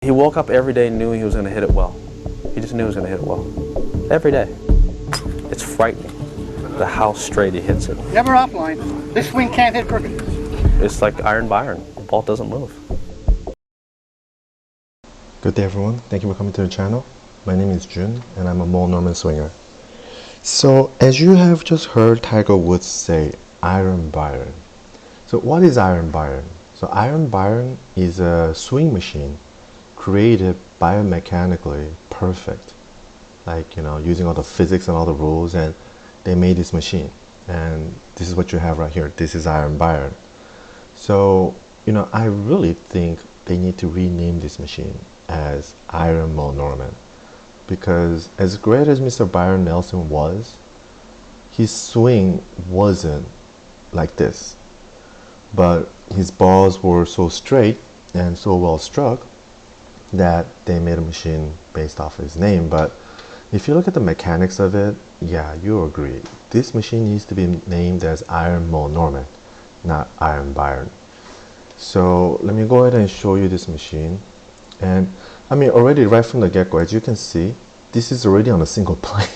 He woke up every day knowing he was going to hit it well. He just knew he was going to hit it well. Every day. It's frightening how straight he hits it. Never offline. This swing can't hit crooked. It's like Byron. The ball doesn't move. Good day everyone, thank you for coming to the channel. My name is Jun and I'm a Moe Norman swinger. So as you have just heard Tiger Woods say, Iron Byron. So what is Iron Byron? So Iron Byron is a swing machine created biomechanically perfect. Like, you know, using all the physics and all the rules, and they made this machine. And this is what you have right here. This is Iron Byron. So, you know, I really think they need to rename this machine as Iron Moe Norman, because as great as Mr. Byron Nelson was, his swing wasn't like this, but his balls were so straight and so well struck that they made a machine based off his name. But if you look at the mechanics of it, yeah, you agree, this machine needs to be named as Iron Moe Norman, not Iron Byron. So let me go ahead and show you this machine. And I mean, already right from the get-go, as you can see, this is already on a single plane.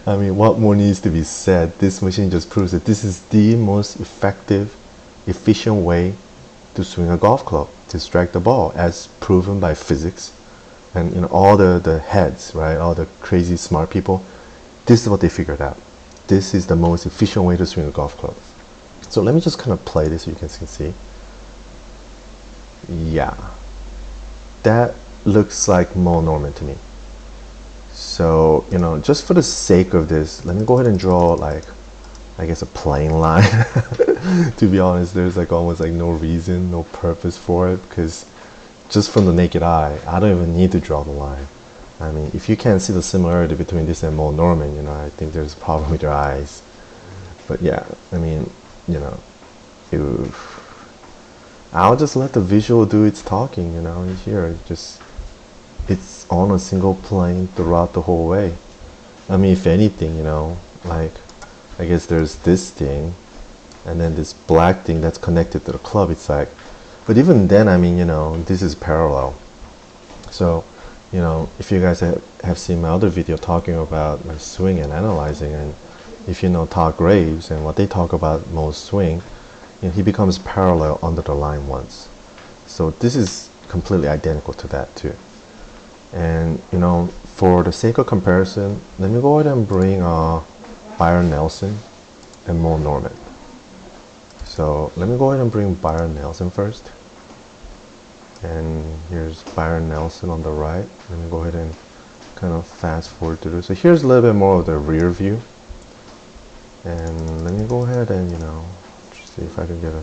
I mean, what more needs to be said? This machine just proves that this is the most effective, efficient way to swing a golf club, to strike the ball, as proven by physics and, you know, all the heads, right? All the crazy smart people. This is what they figured out. This is the most efficient way to swing a golf club. So let me just kind of play this so you can see. Yeah. That looks like Moe Norman to me. So, you know, just for the sake of this, let me go ahead and draw, like, I guess a plain line. To be honest, there's like almost like no reason, no purpose for it, because just from the naked eye, I don't even need to draw the line. I mean, if you can't see the similarity between this and Moe Norman, you know, I think there's a problem with your eyes. But yeah, I mean, you know, I'll just let the visual do its talking, you know. Here, it's on a single plane throughout the whole way. I mean, if anything, you know, like, I guess there's this thing, and then this black thing that's connected to the club. It's like, but even then, I mean, you know, this is parallel. So, you know, if you guys have seen my other video talking about my swing and analyzing, and if you know Todd Graves and what they talk about Moe's swing, you know, he becomes parallel under the line once. So this is completely identical to that too. And, you know, for the sake of comparison, let me go ahead and bring Byron Nelson and Moe Norman. So let me go ahead and bring Byron Nelson first. And here's Byron Nelson on the right. Let me go ahead and kind of fast forward through. So here's a little bit more of the rear view. And let me go ahead and, you know, see if I can get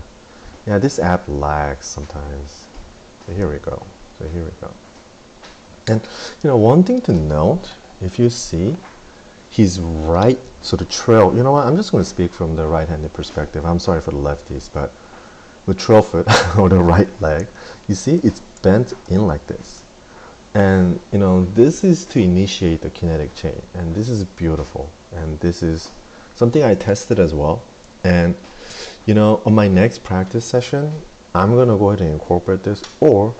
yeah, this app lags sometimes. So here we go. And, you know, one thing to note, if you see, he's right, so the trail, you know what, I'm just going to speak from the right-handed perspective. I'm sorry for the lefties, but the trail foot or the right leg, you see it's bent in like this. And, you know, this is to initiate the kinetic chain, and this is beautiful. And this is something I tested as well. And, you know, on my next practice session, I'm going to go ahead and incorporate this, or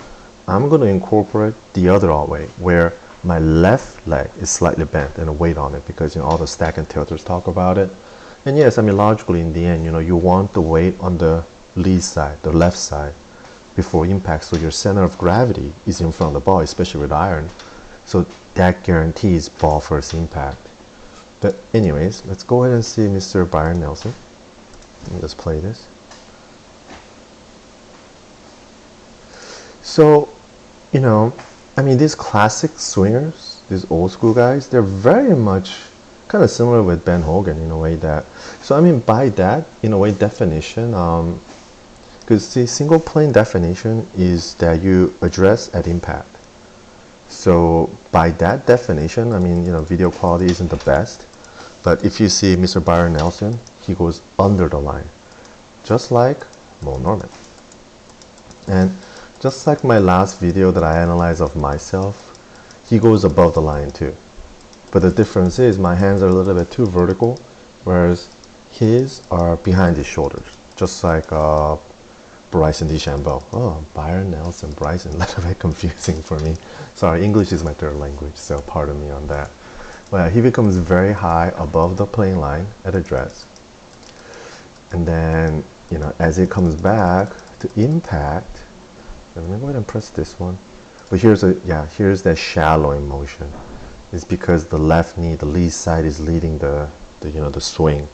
I'm going to incorporate the other way, where my left leg is slightly bent and a weight on it, because, you know, all the stack and tilters talk about it. And yes, I mean, logically in the end, you know, you want the weight on the lead side, the left side, before impact, so your center of gravity is in front of the ball, especially with iron. So that guarantees ball first impact. But anyways, let's go ahead and see Mr. Byron Nelson. Let's play this. So, you know, I mean, these classic swingers, these old school guys, they're very much kind of similar with Ben Hogan in a way that, so I mean, by that, in a way, definition, because the single plane definition is that you address at impact. So by that definition, I mean, you know, video quality isn't the best, but if you see Mr. Byron Nelson, he goes under the line, just like Moe Norman. And just like my last video that I analyzed of myself, he goes above the line too. But the difference is my hands are a little bit too vertical, whereas his are behind his shoulders, just like Bryson DeChambeau. Oh, Byron, Nelson, Bryson. A little bit confusing for me. Sorry, English is my third language, so pardon me on that. But he becomes very high above the plane line at address. And then, as it comes back to impact, let me go ahead and press this one. But here's that shallowing motion. It's because the left knee, the lead side, is leading the swing.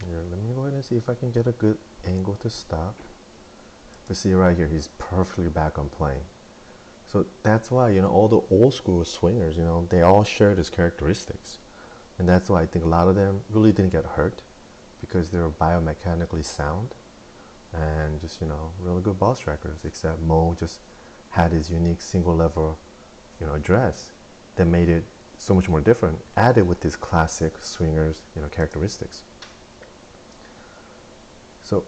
Here, let me go ahead and see if I can get a good angle to stop. But see right here, he's perfectly back on plane. So that's why, all the old school swingers, they all share these characteristics. And that's why I think a lot of them really didn't get hurt, because they were biomechanically sound and just, really good ball strikers, except Moe just had his unique single level, address that made it so much more different, added with his classic swingers, characteristics. So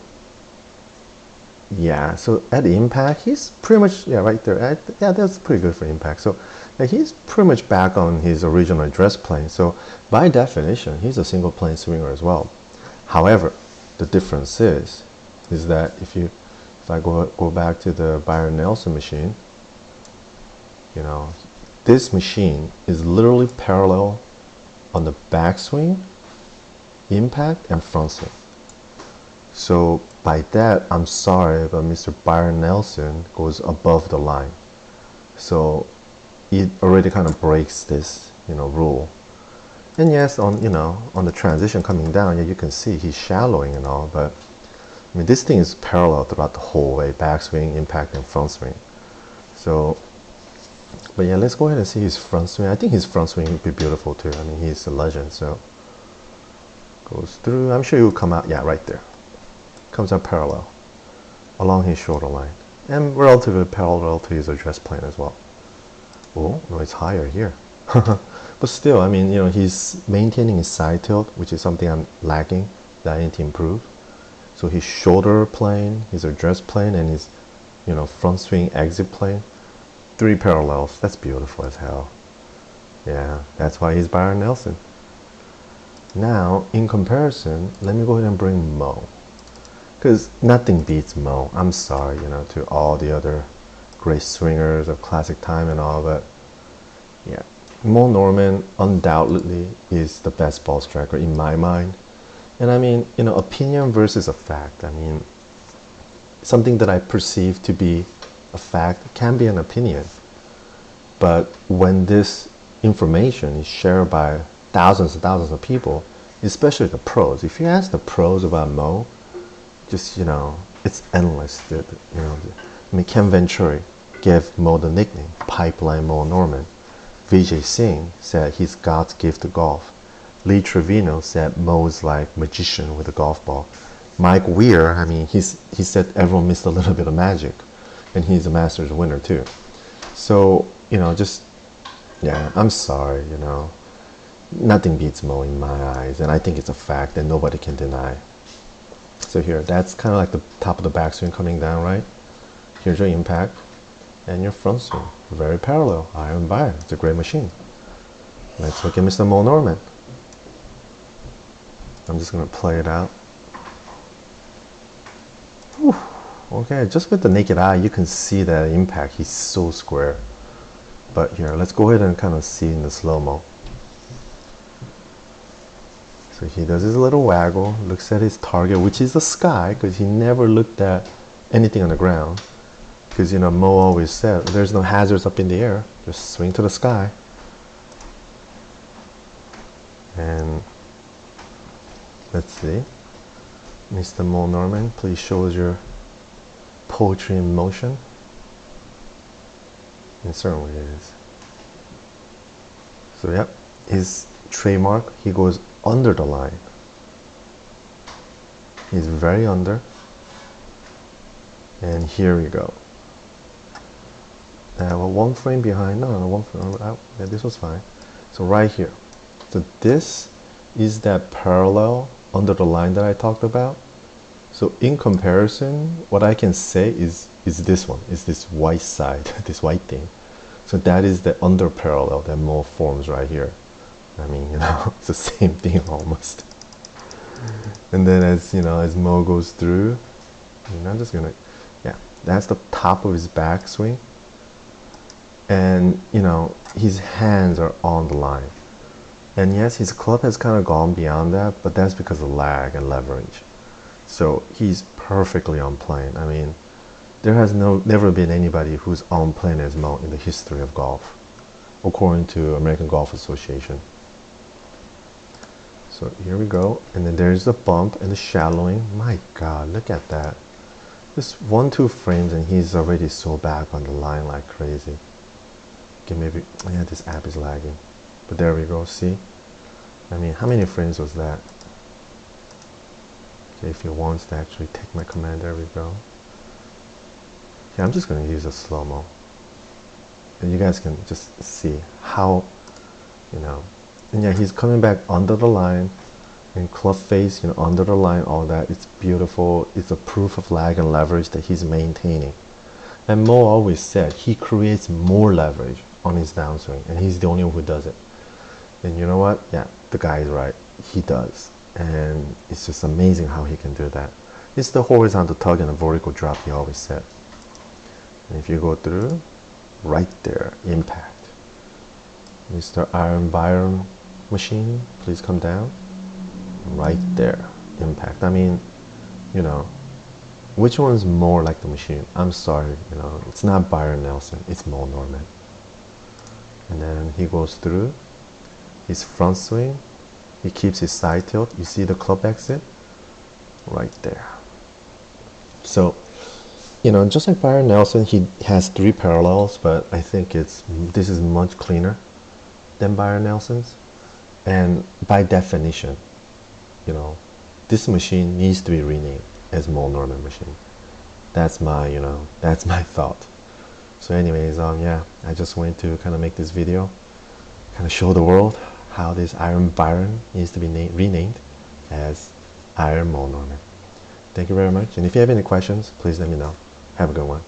yeah, so at impact, he's pretty much, right there. That's pretty good for impact. So he's pretty much back on his original address plane. So by definition, he's a single plane swinger as well. However, the difference is that if I go back to the Byron Nelson machine, this machine is literally parallel on the backswing, impact, and front swing. So by that, I'm sorry, but Mr. Byron Nelson goes above the line. So it already kind of breaks this, rule. And yes, on the transition coming down, you can see he's shallowing and all, but I mean, this thing is parallel throughout the whole way, backswing, impact, and front swing. So, but yeah, let's go ahead and see his front swing. I think his front swing would be beautiful too. I mean, he's a legend, so goes through. I'm sure he will come out, right there. Comes out parallel along his shoulder line and relatively parallel to his address plane as well. Oh, no, it's higher here. But still, I mean, he's maintaining his side tilt, which is something I'm lacking, that I need to improve. So his shoulder plane, his address plane, and his, front swing exit plane, 3 parallels. That's beautiful as hell. Yeah, that's why he's Byron Nelson. Now, in comparison, let me go ahead and bring Moe. Because nothing beats Moe. I'm sorry, to all the other great swingers of classic time and all, but yeah, Moe Norman undoubtedly is the best ball striker in my mind. And I mean, opinion versus a fact. I mean, something that I perceive to be a fact can be an opinion. But when this information is shared by thousands and thousands of people, especially the pros, if you ask the pros about Moe, just, it's endless. I mean, Ken Venturi gave Moe the nickname Pipeline Moe Norman. Vijay Singh said he's God's gift to golf. Lee Trevino said Moe's like magician with a golf ball. Mike Weir, I mean, he said everyone missed a little bit of magic, and he's a Masters winner too. So, I'm sorry, nothing beats Moe in my eyes, and I think it's a fact that nobody can deny. So here, that's kind of like the top of the backswing coming down, right? Here's your impact and your front swing. Very parallel, Iron Byron. It's a great machine. Let's look at Mr. Moe Norman. I'm just going to play it out. Whew. Okay, just with the naked eye, you can see that impact. He's so square. But here, let's go ahead and kind of see in the slow-mo. So he does his little waggle, looks at his target, which is the sky, because he never looked at anything on the ground. Because, Moe always said, there's no hazards up in the air, just swing to the sky. And let's see. Mr. Moe Norman, please show us your poetry in motion. And certainly it is. So, yep, his trademark, he goes under the line. He's very under. And here we go. Well, one frame behind. No, one frame. Yeah, this was fine. So right here. So this is that parallel under the line that I talked about. So in comparison, what I can say is this one, is this white side, this white thing. So that is the under parallel that Moe forms right here. I mean, it's the same thing almost. And then as Moe goes through, And I'm just gonna, yeah, that's the top of his backswing. And, you know, his hands are on the line. And yes, his club has kind of gone beyond that, but that's because of lag and leverage. So he's perfectly on plane. I mean, there has never been anybody who's on plane as Moe in the history of golf, according to American Golf Association. So here we go, and then there's the bump and the shallowing. My God, look at that. Just 1-2 frames and he's already so back on the line like crazy. Okay, maybe, yeah, this app is lagging. But there we go, see? I mean, how many frames was that? Okay, if he wants to actually take my command, there we go. Yeah, I'm just going to use a slow-mo. And you guys can just see how, you know, and yeah, he's coming back under the line, and club face, you know, under the line, all that. It's beautiful. It's a proof of lag and leverage that he's maintaining. And Moe always said he creates more leverage on his downswing, and he's the only one who does it. And you know what? Yeah, the guy is right. He does. And it's just amazing how he can do that. It's the horizontal tug and the vertical drop he always said. And if you go through, right there, impact. Mr. Iron Byron machine, please come down. Right there, impact. I mean, you know, which one's more like the machine? I'm sorry, you know, it's not Byron Nelson, it's Moe Norman. And then he goes through his front swing, he keeps his side tilt. You see the club exit? Right there. So, you know, just like Byron Nelson, he has 3 parallels, but I think this is much cleaner than Byron Nelson's. And by definition, you know, this machine needs to be renamed as Moe Norman machine. That's my, you know, that's my thought. So anyways, yeah, I just wanted to kind of make this video, kind of show the world how this Iron Byron needs to be renamed as Iron Moe Norman. Thank you very much. And if you have any questions, please let me know. Have a good one.